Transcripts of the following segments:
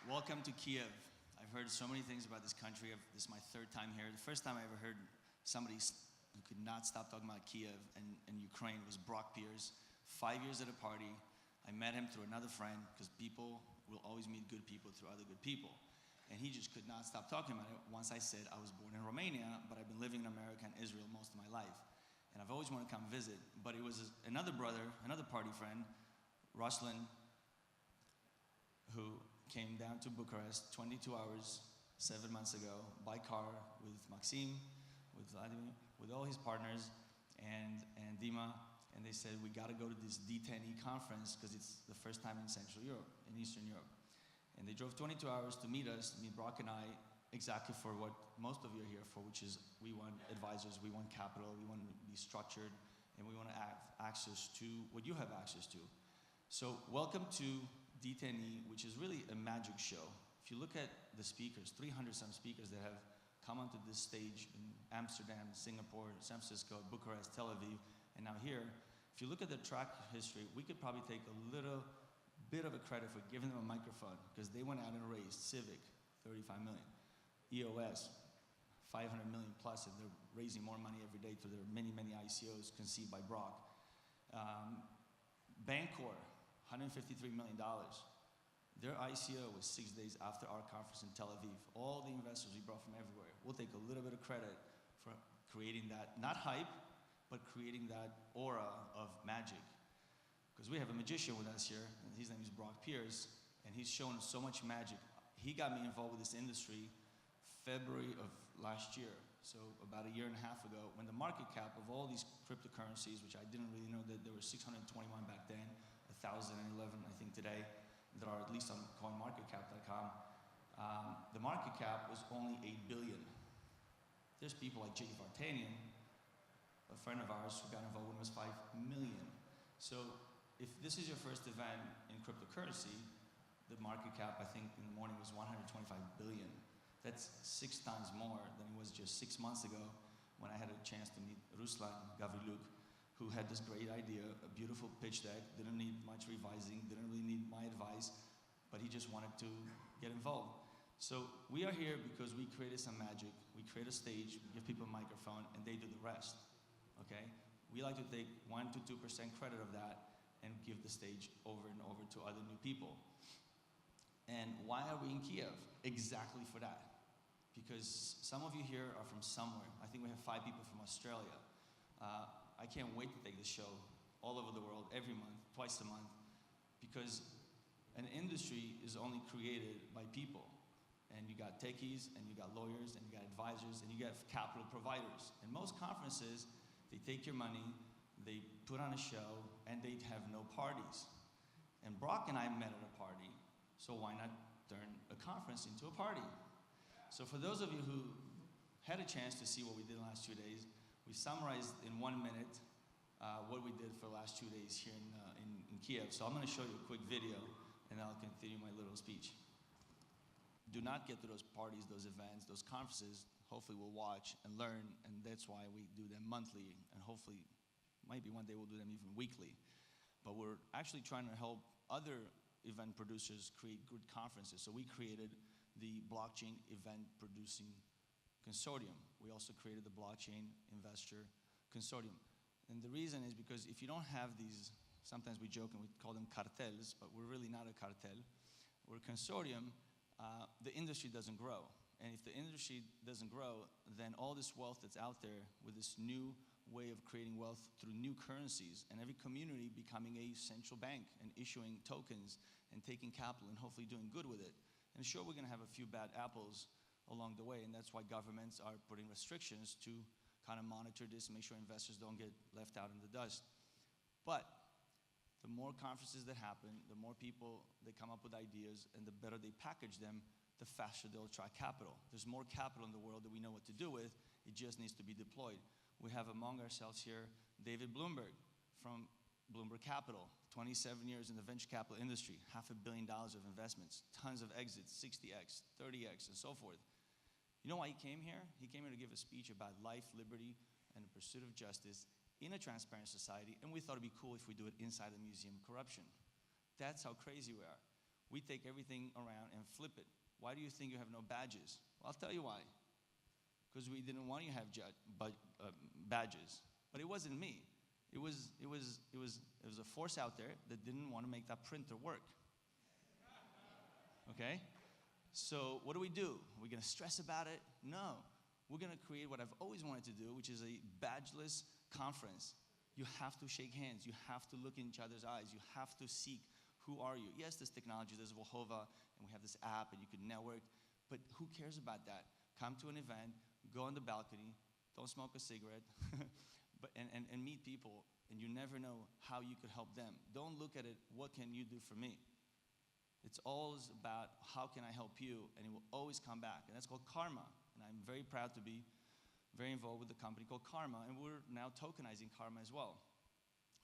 Welcome to Kyiv. I've heard so many things about this country. This is my third time here. The first time I ever heard somebody who could not stop talking about Kyiv and Ukraine was Brock Pierce. 5 years at a party. I met him through another friend, because people will always meet good people through other good people. And he just could not stop talking about it once I said I was born in Romania, but I've been living in America and Israel most of my life. And I've always wanted to come visit. But it was another brother, another party friend, Ruslan, who came down to Bucharest 22 hours, 7 months ago, by car with Maxim, with Vladimir, with all his partners, and Dima, and they said, we got to go to this d10e conference because it's the first time in Central Europe, in Eastern Europe. And they drove 22 hours to meet us, meet Brock and I, exactly for what most of you are here for, which is we want advisors, we want capital, we want to be structured, and we want to have access to what you have access to. So welcome to d10e, which is really a magic show. If you look at the speakers, 300 some speakers that have come onto this stage in Amsterdam, Singapore, San Francisco, Bucharest, Tel Aviv, and now here, if you look at the track history, we could probably take a little bit of a credit for giving them a microphone, because they went out and raised Civic, 35 million, EOS, 500 million plus, and they're raising more money every day through their many, many ICOs conceived by Brock. Bancor, $153 million. Their ICO was 6 days after our conference in Tel Aviv. All the investors we brought from everywhere. We'll take a little bit of credit for creating that, not hype, but creating that aura of magic. Because we have a magician with us here, and his name is Brock Pierce, and he's shown so much magic. He got me involved with this industry February of last year, so about a year and a half ago, when the market cap of all these cryptocurrencies, which I didn't really know that there were 621 back then, 1,011 I think today, that are at least on coinmarketcap.com, the market cap was only 8 billion. There's people like Jay Vartanian, a friend of ours who got involved when it was 5 million. So if this is your first event in cryptocurrency, the market cap I think in the morning was 125 billion. That's 6 times more than it was just 6 months ago when I had a chance to meet Ruslan Gavriluk, who had this great idea, a beautiful pitch deck, didn't need much revising, didn't really need my advice, but he just wanted to get involved. So we are here because we created some magic. We create a stage, we give people a microphone, and they do the rest, okay? We like to take 1 to 2% credit of that and give the stage over and over to other new people. And why are we in Kyiv? Exactly for that. Because some of you here are from somewhere. I think we have 5 people from Australia. I can't wait to take this show all over the world, every month, twice a month, because an industry is only created by people. And you got techies, and you got lawyers, and you got advisors, and you got capital providers. And most conferences, they take your money, they put on a show, and they have no parties. And Brock and I met at a party, so why not turn a conference into a party? So for those of you who had a chance to see what we did the last 2 days, we summarized in 1 minute what we did for the last 2 days here in Kyiv. So I'm going to show you a quick video, and I'll continue my little speech. Do not get to those parties, those events, those conferences. Hopefully we'll watch and learn, and that's why we do them monthly, and hopefully, maybe one day we'll do them even weekly. But we're actually trying to help other event producers create good conferences. So we created the Blockchain Event Producing Consortium. We also created the Blockchain Investor Consortium. And the reason is because if you don't have these, sometimes we joke and we call them cartels, but we're really not a cartel. We're a consortium. The industry doesn't grow. And if the industry doesn't grow, then all this wealth that's out there with this new way of creating wealth through new currencies, and every community becoming a central bank and issuing tokens and taking capital and hopefully doing good with it. And sure, we're going to have a few bad apples along the way, and that's why governments are putting restrictions to kind of monitor this and make sure investors don't get left out in the dust. But the more conferences that happen, the more people that come up with ideas, and the better they package them, the faster they'll attract capital. There's more capital in the world that we know what to do with. It just needs to be deployed. We have among ourselves here David Bloomberg from Bloomberg Capital, 27 years in the venture capital industry, $500 million of investments, tons of exits, 60x, 30x, and so forth. You know why he came here? He came here to give a speech about life, liberty, and the pursuit of justice in a transparent society, and we thought it'd be cool if we do it inside the Museum of Corruption. That's how crazy we are. We take everything around and flip it. Why do you think you have no badges? Well, I'll tell you why. Because we didn't want you to have badges. But it wasn't me. It was a force out there that didn't want to make that printer work. Okay? So what do? We're going to stress about it? No. We're going to create what I've always wanted to do, which is a badgeless conference. You have to shake hands. You have to look in each other's eyes. You have to seek, who are you? Yes, there's technology, there's Volhova, and we have this app, and you can network, but who cares about that? Come to an event, go on the balcony, don't smoke a cigarette, and meet people, and you never know how you could help them. Don't look at it, what can you do for me? It's always about how can I help you, and it will always come back, and that's called karma. And I'm very proud to be very involved with a company called Karma, and we're now tokenizing Karma as well,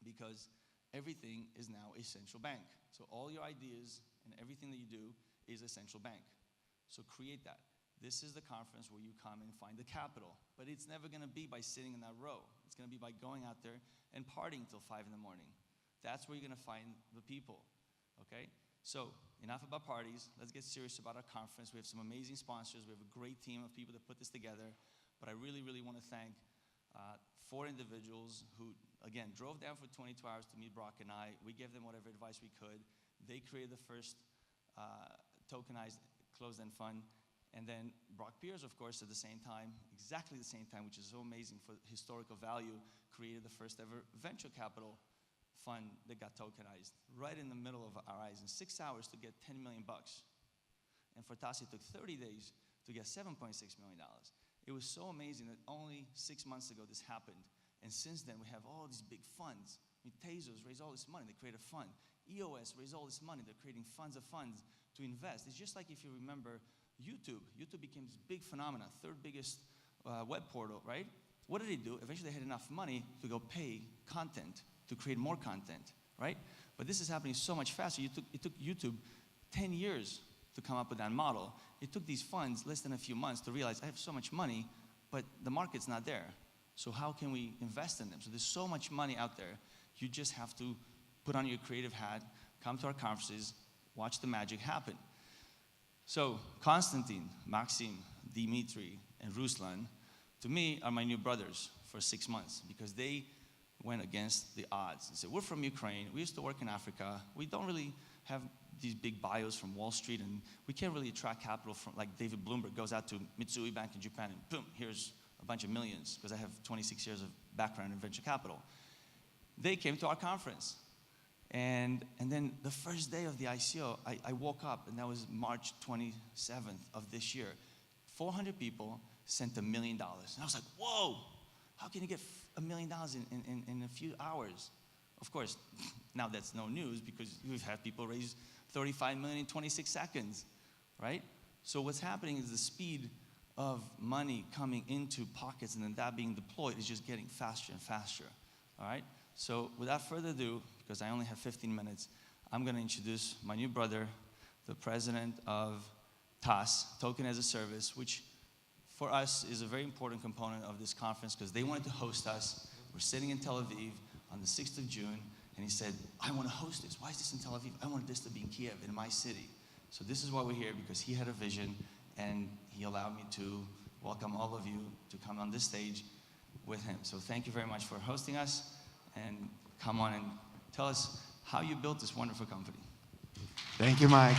because everything is now a central bank. So all your ideas and everything that you do is a central bank. So create that. This is the conference where you come and find the capital, but it's never gonna be by sitting in that row. It's gonna be by going out there and partying till 5 in the morning. That's where you're gonna find the people, okay? So enough about parties. Let's get serious about our conference. We have some amazing sponsors. We have a great team of people that put this together. But I really, really want to thank 4 individuals who, again, drove down for 22 hours to meet Brock and I. We gave them whatever advice we could. They created the first tokenized closed-end fund. And then Brock Pierce, of course, at the same time, exactly the same time, which is so amazing for historical value, created the first ever venture capital fund that got tokenized right in the middle of our eyes in 6 hours to get $10 million. And for Tassi, it took 30 days to get $7.6 million. It was so amazing that only 6 months ago this happened. And since then, we have all these big funds. I mean, Tezos raised all this money, they created a fund. EOS raised all this money, they're creating funds of funds to invest. It's just like if you remember YouTube. YouTube became this big phenomenon, 3rd biggest web portal, right? What did they do? Eventually they had enough money to go pay content, to create more content, right? But this is happening so much faster. It took YouTube 10 years to come up with that model. It took these funds less than a few months to realize I have so much money, but the market's not there. So how can we invest in them? So there's so much money out there. You just have to put on your creative hat, come to our conferences, watch the magic happen. So Konstantin, Maxim, Dimitri, and Ruslan, to me, are my new brothers for 6 months because they went against the odds and said, we're from Ukraine, we used to work in Africa, we don't really have these big bios from Wall Street, and we can't really attract capital from, like David Bloomberg goes out to Mitsui Bank in Japan and boom, here's a bunch of millions, because I have 26 years of background in venture capital. They came to our conference. And then the first day of the ICO, I woke up, and that was March 27th of this year. 400 people sent $1 million. And I was like, whoa, how can you get $1 million in a few hours? Of course, now that's no news because we've had people raise 35 million in 26 seconds, right? So what's happening is the speed of money coming into pockets and then that being deployed is just getting faster and faster, all right? So without further ado, because I only have 15 minutes, I'm gonna introduce my new brother, the president of TAS, Token as a Service, which for us is a very important component of this conference because they wanted to host us. We're sitting in Tel Aviv on the 6th of June, and he said, I want to host this. Why is this in Tel Aviv? I wanted this to be in Kyiv, in my city. So this is why we're here, because he had a vision, and he allowed me to welcome all of you to come on this stage with him. So thank you very much for hosting us, and come on and tell us how you built this wonderful company. Thank you, Mike.